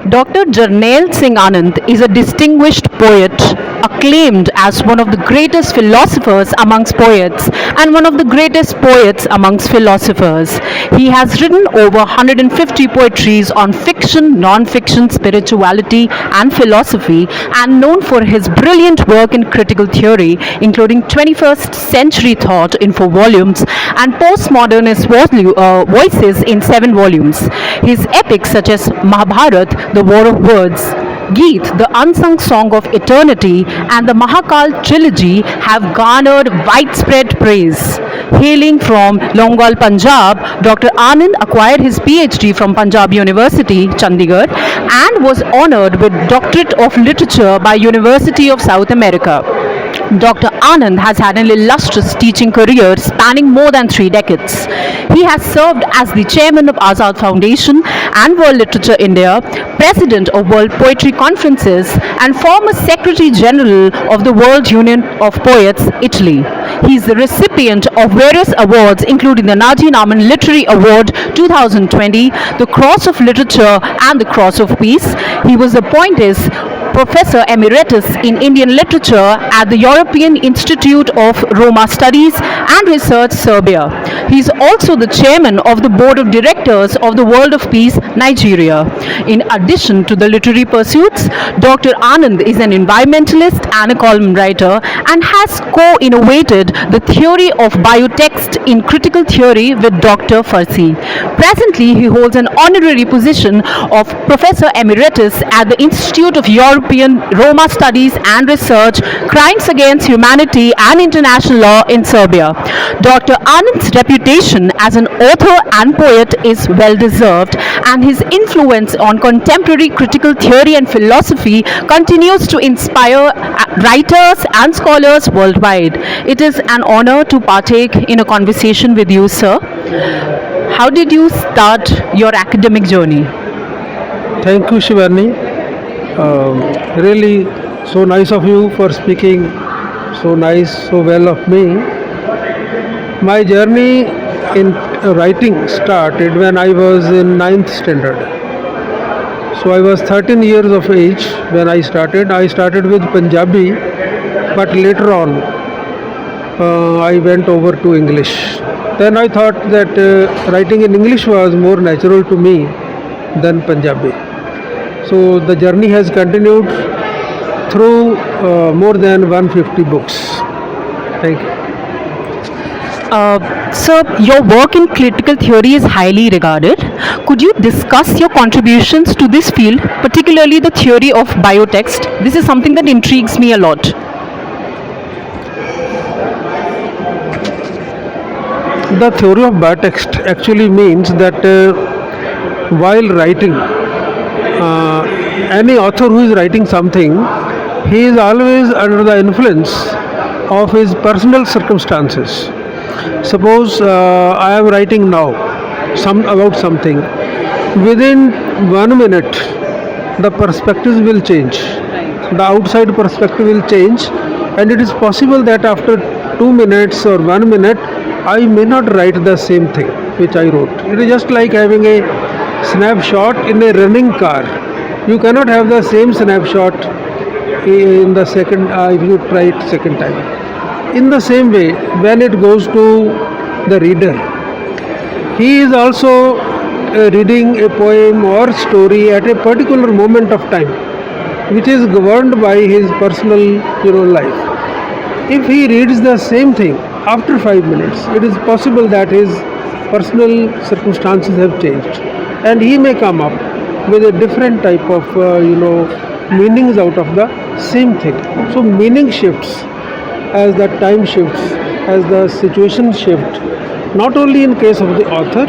Dr. Jernail Singh Anand is a distinguished poet, acclaimed as one of the greatest philosophers amongst poets and one of the greatest poets amongst philosophers. He has written over 150 poetries on fiction, non-fiction, spirituality and philosophy, and known for his brilliant work in critical theory, including 21st century thought in 4 volumes and postmodernist voices in 7 volumes. His epics such as Mahabharat, the War of Words, Geet, the unsung song of eternity, and the Mahakal Trilogy have garnered widespread praise. Hailing from Longal, Punjab, Dr. Anand acquired his PhD from Punjab University, Chandigarh, and was honored with Doctorate of Literature by University of South America. Dr. Anand has had an illustrious teaching career spanning more than 3 decades. He has served as the chairman of Azad Foundation and World Literature India, president of World Poetry Conferences, and former Secretary General of the World Union of Poets, Italy. He is the recipient of various awards, including the Naji Naman Literary Award 2020, the Cross of Literature, and the Cross of Peace. He was appointed Professor Emeritus in Indian Literature at the European Institute of Roma Studies and Research, Serbia. He is also the chairman of the Board of Directors of the World of Peace, Nigeria. In addition to the literary pursuits, Dr. Anand is an environmentalist and a column writer and has co-innovated the theory of biotext in critical theory with Dr. Farsi. Presently, he holds an honorary position of Professor Emeritus at the Institute of European Roma Studies and Research, Crimes Against Humanity and International Law in Serbia. Dr. Anand's reputation as an author and poet is well deserved, and his influence on contemporary critical theory and philosophy continues to inspire writers and scholars worldwide. It is an honor to partake in a conversation with you, sir. How did you start your academic journey? Thank you, Shivani. Really, so nice of you for speaking so nice, so well of me. My journey in writing started when I was in 9th standard. So I was 13 years of age when I started. I started with Punjabi, but later on I went over to English. Then I thought that writing in English was more natural to me than Punjabi. So the journey has continued through more than 150 books. Thank you. Sir, your work in critical theory is highly regarded. Could you discuss your contributions to this field, particularly the theory of biotext? This is something that intrigues me a lot. The theory of biotext actually means that while writing, any author who is writing something, he is always under the influence of his personal circumstances. Suppose I am writing now about something. Within 1 minute, the perspectives will change. The outside perspective will change, and it is possible that after 2 minutes or 1 minute, I may not write the same thing which I wrote. It is just like having a snapshot in a running car. You cannot have the same snapshot in the second if you try it second time. In the same way, when it goes to the reader, he is also reading a poem or story at a particular moment of time, which is governed by his personal life. If he reads the same thing after 5 minutes, it is possible that his personal circumstances have changed, and he may come up with a different type of meanings out of the same thing. So meaning shifts as the time shifts, as the situation shifts, not only in case of the author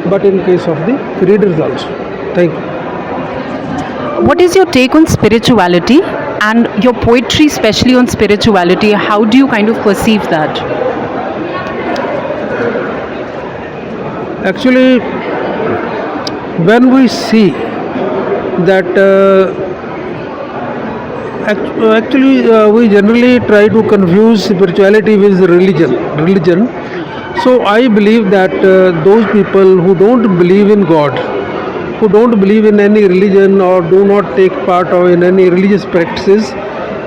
but in case of the readers also. Thank you. What is your take on spirituality and your poetry, especially on spirituality? How do you kind of perceive that? Actually, when we see that we generally try to confuse spirituality with religion. So I believe that those people who don't believe in God, who don't believe in any religion or do not take part of in any religious practices,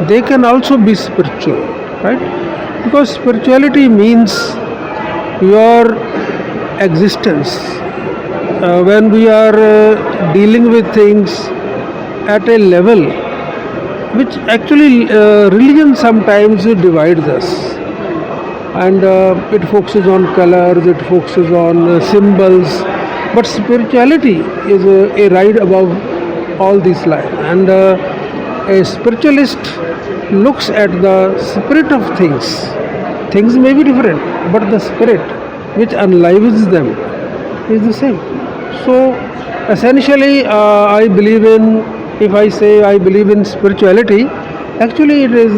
they can also be spiritual, right? Because spirituality means your existence. When we are dealing with things at a level which actually religion sometimes divides us, and it focuses on colors, it focuses on symbols, but spirituality is a ride above all these lines, and a spiritualist looks at the spirit of things. Things may be different, but the spirit which enlivens them is the same. So essentially, I believe in, if I say I believe in spirituality, actually it is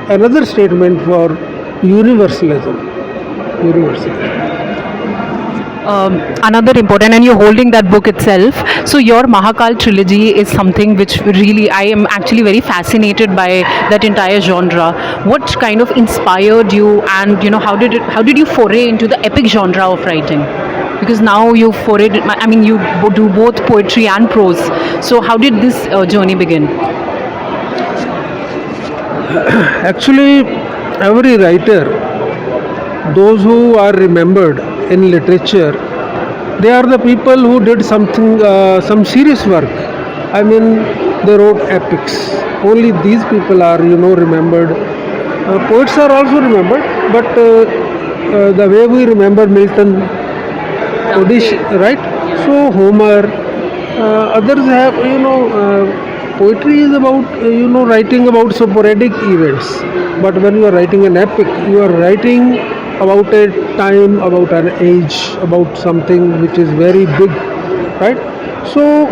another statement for universalism. Universalism. Another important, and you're holding that book itself. So your Mahakal Trilogy is something which really, I am actually very fascinated by that entire genre. What kind of inspired you, and how did you foray into the epic genre of writing? Because now you forayed, I mean, you do both poetry and prose. So how did this journey begin? Actually, every writer, those who are remembered in literature, they are the people who did something, some serious work. I mean, they wrote epics. Only these people are, remembered. Poets are also remembered, but the way we remember Milton, Odysseus, right? So Homer, others have, poetry is about, writing about sporadic events. But when you are writing an epic, you are writing about a time, about an age, about something which is very big, right? So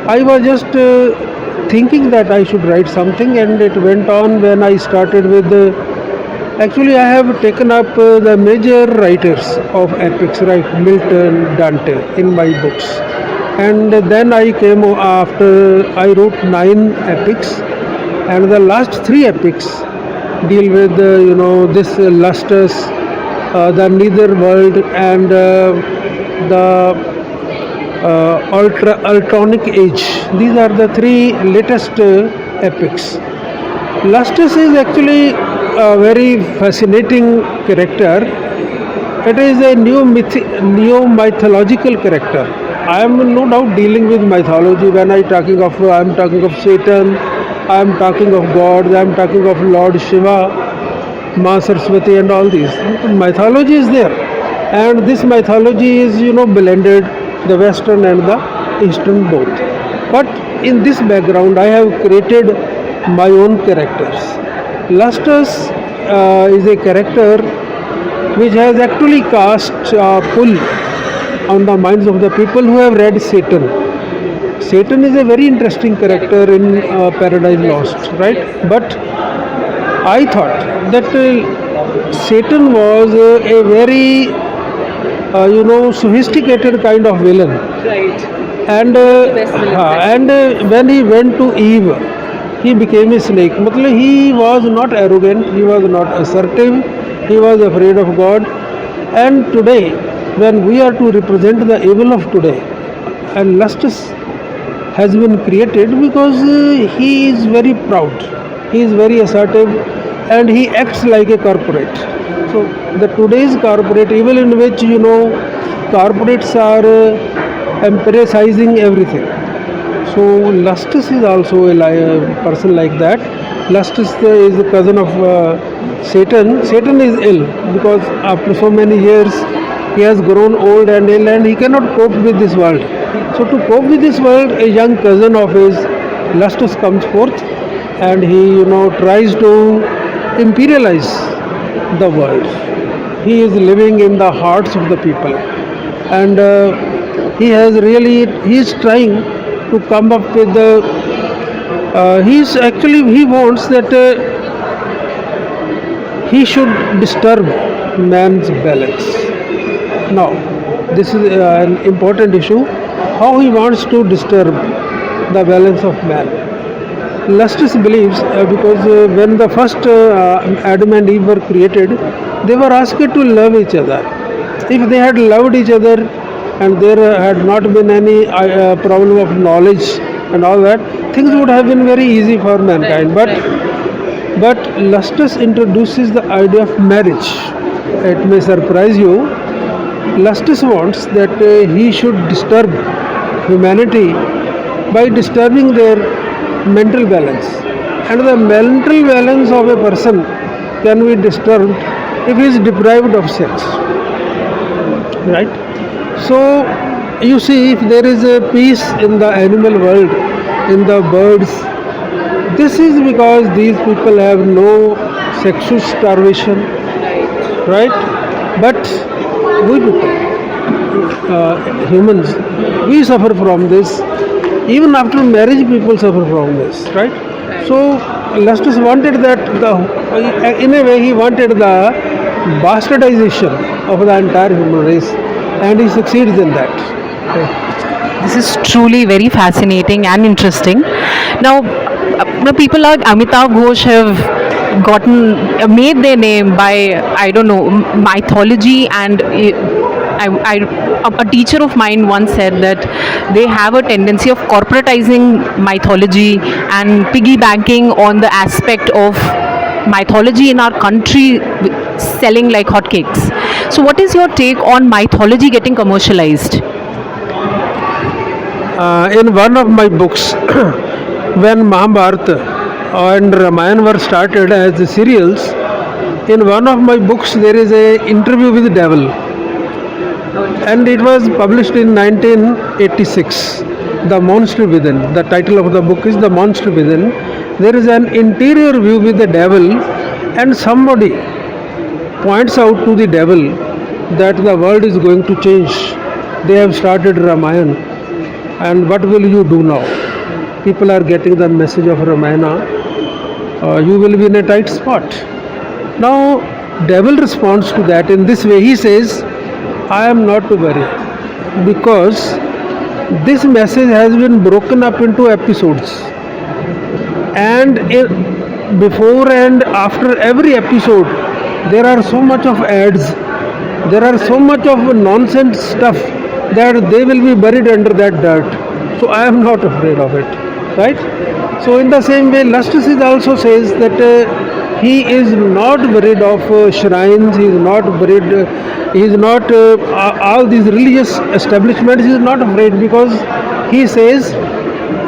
I was just thinking that I should write something, and it went on when I started with actually I have taken up the major writers of epics, right? Milton, Dante in my books, and then I came after I wrote 9 epics, and the last 3 epics deal with this lustrous, the nether world, and the ultronic age. These are the 3 latest epics. Lustrous is actually a very fascinating character. It is a new mythological character. I am no doubt dealing with mythology when I am talking of Satan, I am talking of God, I am talking of Lord Shiva, Ma Saraswati, and all these. Mythology is there, and this mythology is blended, the Western and the Eastern both. But in this background, I have created my own characters. Lustrous is a character which has actually cast a pull on the minds of the people who have read Satan. Satan is a very interesting character in Paradise Lost, right? But I thought that Satan was a very sophisticated kind of villain. Right. And when he went to Eve, he became a snake. He was not arrogant, he was not assertive, he was afraid of God. And today, when we are to represent the evil of today, and Lustrous has been created because he is very proud, he is very assertive, and he acts like a corporate. So the today's corporate evil, in which corporates are emphasizing everything. So Lustrous is also a person like that. Lustrous is a cousin of Satan. Satan is ill because after so many years he has grown old and ill, and he cannot cope with this world. So to cope with this world, a young cousin of his, Lustrous, comes forth, and he tries to imperialize the world. He is living in the hearts of the people, and he is trying to come up with the he wants that he should disturb man's balance. Now this is an important issue, how he wants to disturb the balance of man. Lustrous believes because when the first Adam and Eve were created, they were asked to love each other. If they had loved each other, and there had not been any problem of knowledge and all that, things would have been very easy for mankind. But Lustus introduces the idea of marriage. It may surprise you. Lustus wants that he should disturb humanity by disturbing their mental balance. And the mental balance of a person can be disturbed if he is deprived of sex. Right? So, you see, if there is a peace in the animal world, in the birds, this is because these people have no sexual starvation, right? But we people, humans, we suffer from this. Even after marriage, people suffer from this, right? So, Lustus wanted that, in a way, he wanted the bastardization of the entire human race, and he succeeds in that. This is truly very fascinating and interesting. Now, people like Amitav Ghosh have made their name by, I don't know, mythology, and a teacher of mine once said that they have a tendency of corporatizing mythology and piggybacking on the aspect of mythology in our country selling like hotcakes. So, what is your take on mythology getting commercialized? In one of my books, when Mahabharata and Ramayana were started as the serials, in one of my books there is a interview with the devil, and it was published in 1986. The Monster Within. The title of the book is The Monster Within. There is an interior view with the devil, and somebody points out to the devil that the world is going to change. They have started Ramayana, and what will you do now? People are getting the message of Ramayana. You will be in a tight spot. Now, devil responds to that in this way. He says, I am not to worry, because this message has been broken up into episodes, and before and after every episode there are so much of ads, there are so much of nonsense stuff that they will be buried under that dirt. So I am not afraid of it, right? So in the same way, Lustus also says that he is not worried of shrines, he is not worried, he is not all these religious establishments, he is not afraid, because he says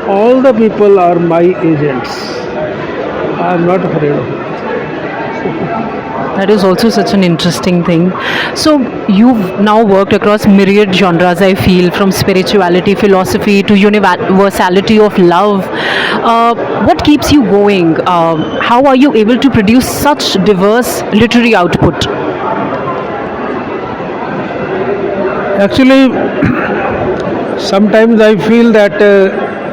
all the people are my agents. I am not afraid of it. That is also such an interesting thing. So, you've now worked across myriad genres, I feel, from spirituality, philosophy to universality of love. What keeps you going? How are you able to produce such diverse literary output? Actually, sometimes I feel that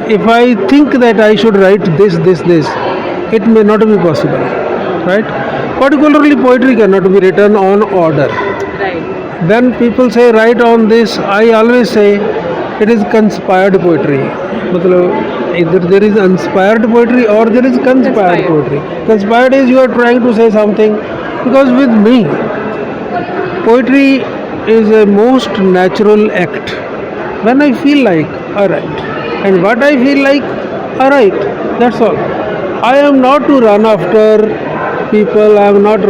if I think that I should write this, it may not be possible, right? Particularly poetry cannot be written on order. Right. When people say write on this, I always say it is conspired poetry. Either there is inspired poetry or there is conspired poetry. Conspired is you are trying to say something, because with me, poetry is a most natural act. When I feel like, I write. And what I feel like, I write. That's all. I am not to run after people, I do not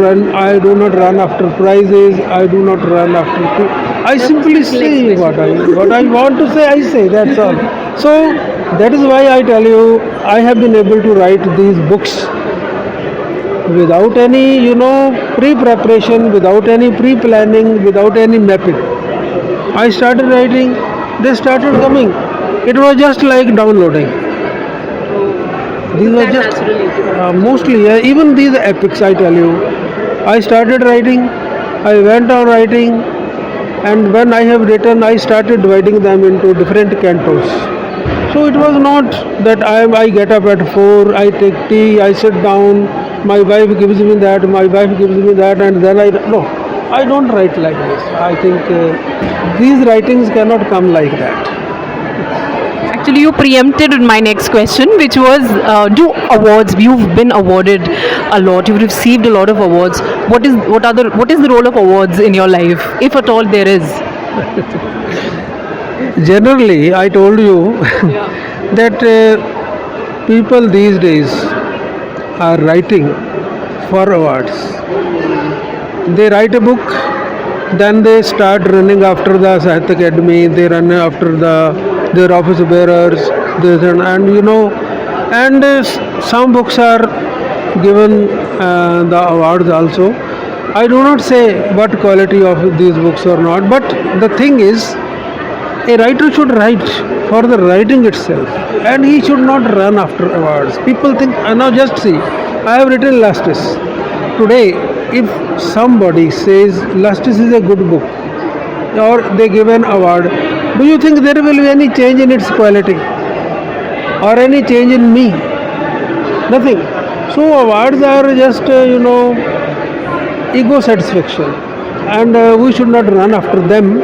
run after prizes, I do not run after I simply say what I want to say, I say, that's all. So that is why I tell you, I have been able to write these books without any, pre-preparation, without any pre-planning, without any mapping. I started writing, they started coming. It was just like downloading. These were just mostly, even these epics, I tell you. I started writing, I went on writing, and when I have written, I started dividing them into different cantos. So it was not that I get up at 4, I take tea, I sit down, my wife gives me that, and then I don't write like this. I think these writings cannot come like that. Actually, you preempted my next question, which was, do awards, you've been awarded a lot, you've received a lot of awards. What is the role of awards in your life, if at all there is? Generally, I told you that people these days are writing for awards. They write a book, then they start running after the Sahitya Academy, they run after their office bearers, and and some books are given the awards also. I do not say what quality of these books or not, but the thing is, a writer should write for the writing itself, and he should not run after awards. People think, now just see, I have written Lustus. Today, if somebody says Lustus is a good book, or they give an award, do you think there will be any change in its quality? Or any change in me? Nothing. So awards are just, ego satisfaction, and we should not run after them.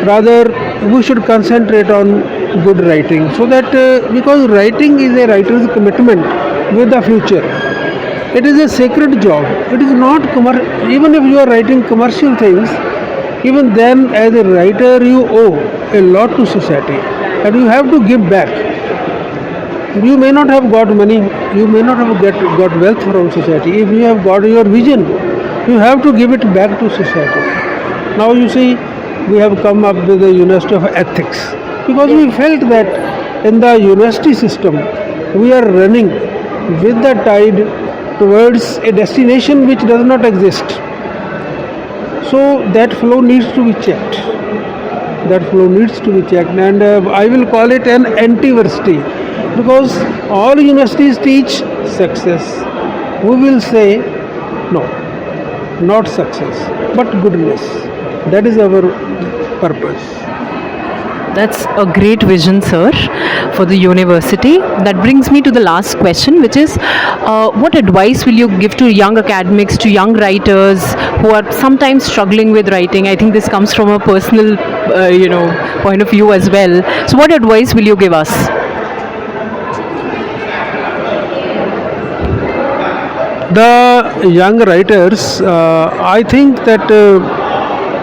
Rather, we should concentrate on good writing, so that because writing is a writer's commitment with the future. It is a sacred job. It is not even if you are writing commercial things, even then as a writer you owe a lot to society, and you have to give back. You may not have got money, you may not have got wealth from society. If you have got your vision, you have to give it back to society. Now you see, we have come up with the University of Ethics, because we felt that in the university system we are running with the tide towards a destination which does not exist. So that flow needs to be checked. And I will call it an anti-versity, because all universities teach success. We will say no, not success, but goodness. That is our purpose. That's a great vision, sir, for the university. That brings me to the last question, which is what advice will you give to young academics, to young writers who are sometimes struggling with writing? I think this comes from a personal, point of view as well. So, what advice will you give us? The young writers, I think that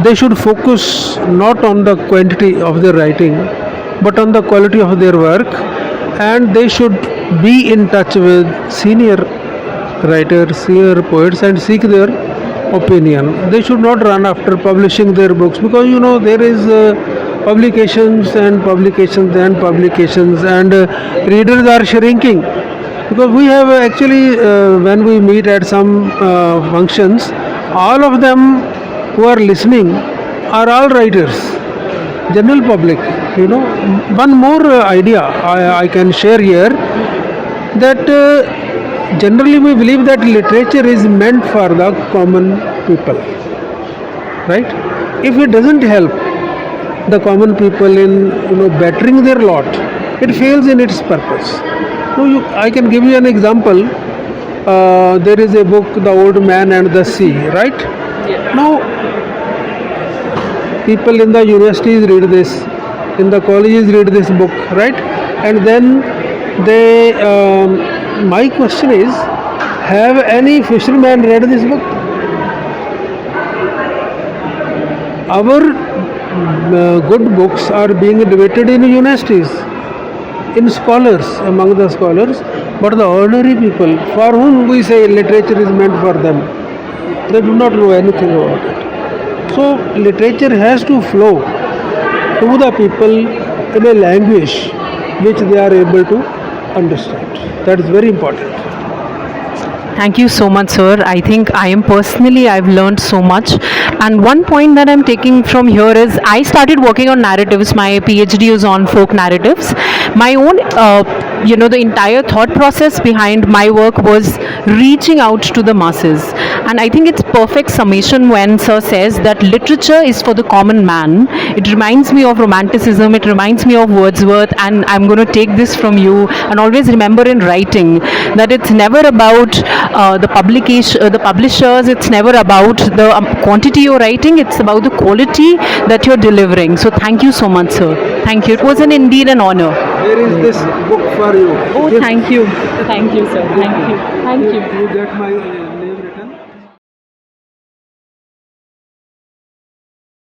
they should focus not on the quantity of their writing, but on the quality of their work, and they should be in touch with senior writers, senior poets, and seek their opinion. They should not run after publishing their books, because there is publications, and readers are shrinking. Because we have actually, when we meet at some functions, all of them who are listening are all writers, general public. One more idea I can share here, that generally we believe that literature is meant for the common people, right? If it doesn't help the common people in bettering their lot, it fails in its purpose. I can give you an example. There is a book, The Old Man and the Sea, right? Now, people in the universities read this, in the colleges read this book, right? And then they, my question is, have any fisherman read this book? Our good books are being debated in universities, in scholars, among the scholars, but the ordinary people for whom we say literature is meant for them, they do not know anything about it. So literature has to flow to the people in a language which they are able to understand. That is very important. Thank you so much, sir. I think I've learned so much. And one point that I'm taking from here is I started working on narratives. My PhD is on folk narratives. My own, the entire thought process behind my work was reaching out to the masses. And I think it's perfect summation when sir says that literature is for the common man. It reminds me of Romanticism. It reminds me of Wordsworth. And I'm going to take this from you and always remember in writing that it's never about the publishers. It's never about the quantity you're writing. It's about the quality that you're delivering. So thank you so much, sir. Thank you. It was indeed an honor. Here is this book for you. Oh, thank you. Thank you, sir. Thank you. Thank you. You get my